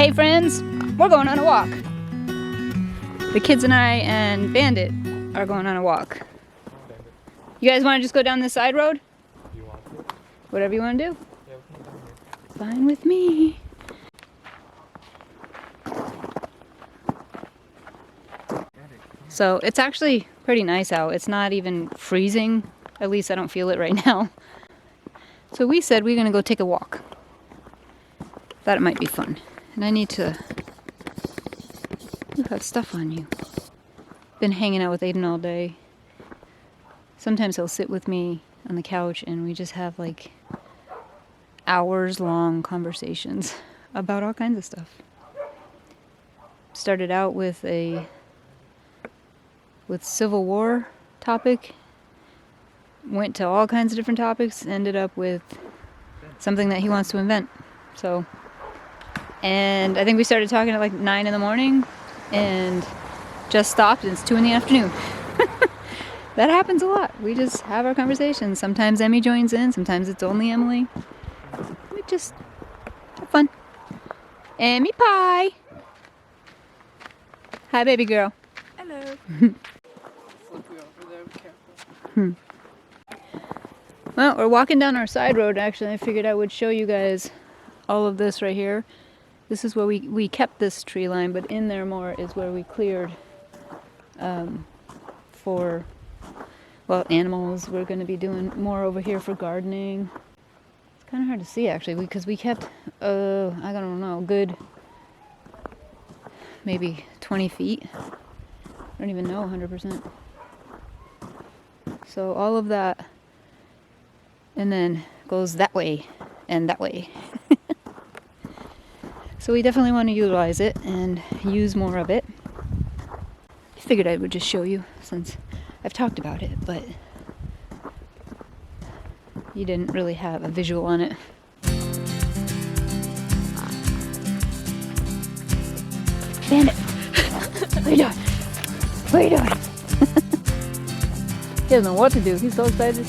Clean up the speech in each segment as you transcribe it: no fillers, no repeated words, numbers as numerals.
Hey friends, we're going on a walk. The kids and I and Bandit are going on a walk. You guys want to just go down this side road? You want to? Whatever you want to do. Yeah, we can come here. Fine with me. So it's actually pretty nice out. It's not even freezing. At least I don't feel it right now. So we said we're going to go take a walk. Thought it might be fun. And I need to... You have stuff on you. Been hanging out with Aiden all day. Sometimes he'll sit with me on the couch and we just have like hours long conversations about all kinds of stuff. Started out with Civil War topic, went to all kinds of different topics, ended up with something that he wants to invent. So, and I think we started talking at like 9 in the morning and just stopped and it's 2 in the afternoon. That happens a lot. We just have our conversations. Sometimes Emmy joins in, sometimes it's only Emily. We just have fun. Emmy Pie! Hi, baby girl. Hello. Well, we're walking down our side road. Actually, I figured I would show you guys all of this right here. This is where we kept this tree line, but in there more is where we cleared for, well, animals. We're going to be doing more over here for gardening. It's kind of hard to see, actually, because we kept, I don't know, good maybe 20 feet. I don't even know 100%. So all of that, and then goes that way and that way. So we definitely want to utilize it and use more of it. I figured I would just show you since I've talked about it, but you didn't really have a visual on it. Bandit! What are you doing? What are you doing? He doesn't know what to do. He's so excited.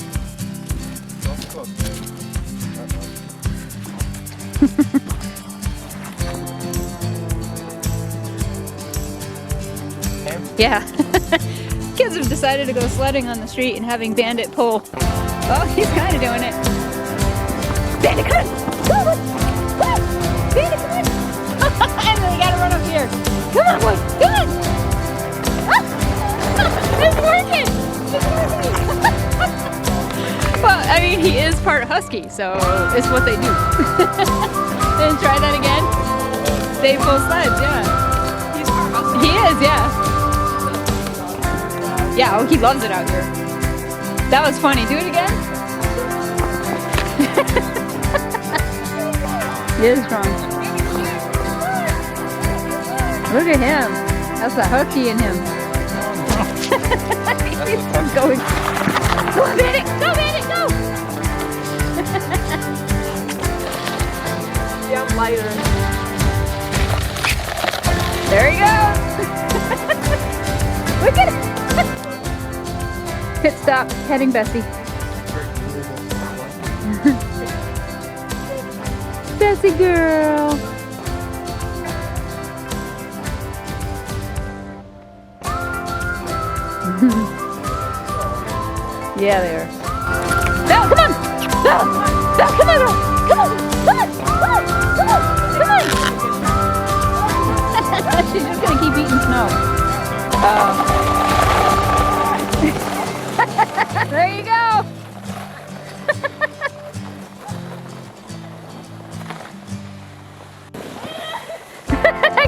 Yeah. Kids have decided to go sledding on the street and having Bandit pull. Oh, he's kind of doing it. Bandit, come on! Come on! Come on! Bandit, come on! And then we gotta run up here. Come on, boy! Come on! Ah! It's working! It's working! Well, I mean, he is part husky, so it's what they do. Then try that again. They pull sleds, yeah. He's part husky. He is, yeah. Yeah, oh, he loves it out here. That was funny. Do it again. He is strong. Look at him. That's the husky in him. He's going. Go, Bandit! Go, Bandit! Go! Yeah, I'm lighter. There he goes! Look at it! Pit stop, heading Bessie. Bessie girl! Yeah, they are. No, come on! No! No, come on, girl! Come on! Come on! Come on! Come on! Come on! She's just gonna keep eating snow. There you go!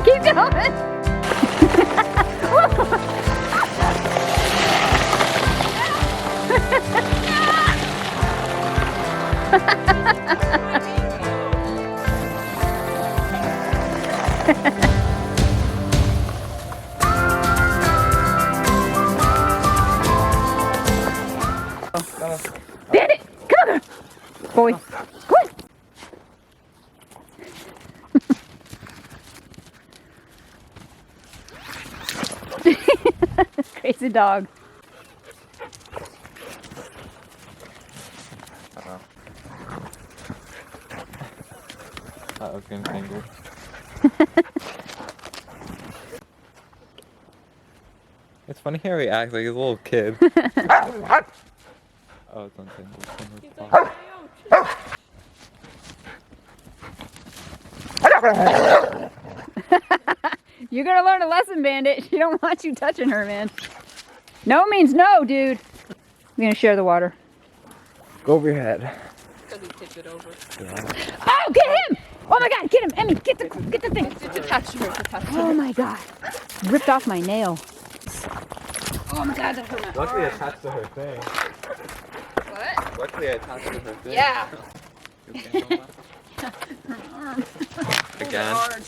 Keep going! Bandit! Come on, girl! Boy! Come on! Crazy dog. Uh-oh, getting tangled. It's funny how he acts like he's a little kid. Oh, it's untangled. You're gonna learn a lesson, Bandit. She don't want you touching her, man. No means no, dude. I'm gonna share the water. Go over your head. Because he tipped it over. Yeah. Oh, get him! Oh my God, get him, Emmy, get the thing. It's attached to her. It's attached to her. Oh my God, ripped off my nail. Oh my God, that hurt my Luckily arm. attached to her thing. What? Luckily attached to her thing. Yeah. You okay on that? My arm. Again. Hard.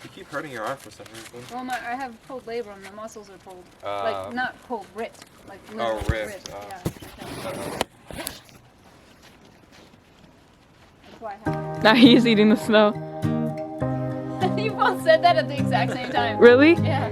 You keep hurting your arm for some reason. Well, I have pulled labor and the muscles are pulled. Uh, Like, not pulled, ripped. Like, Oh, literally ripped, oh. Yeah. That's why I have. Now he is eating the snow. You both said that at the exact same time. Really? Yeah.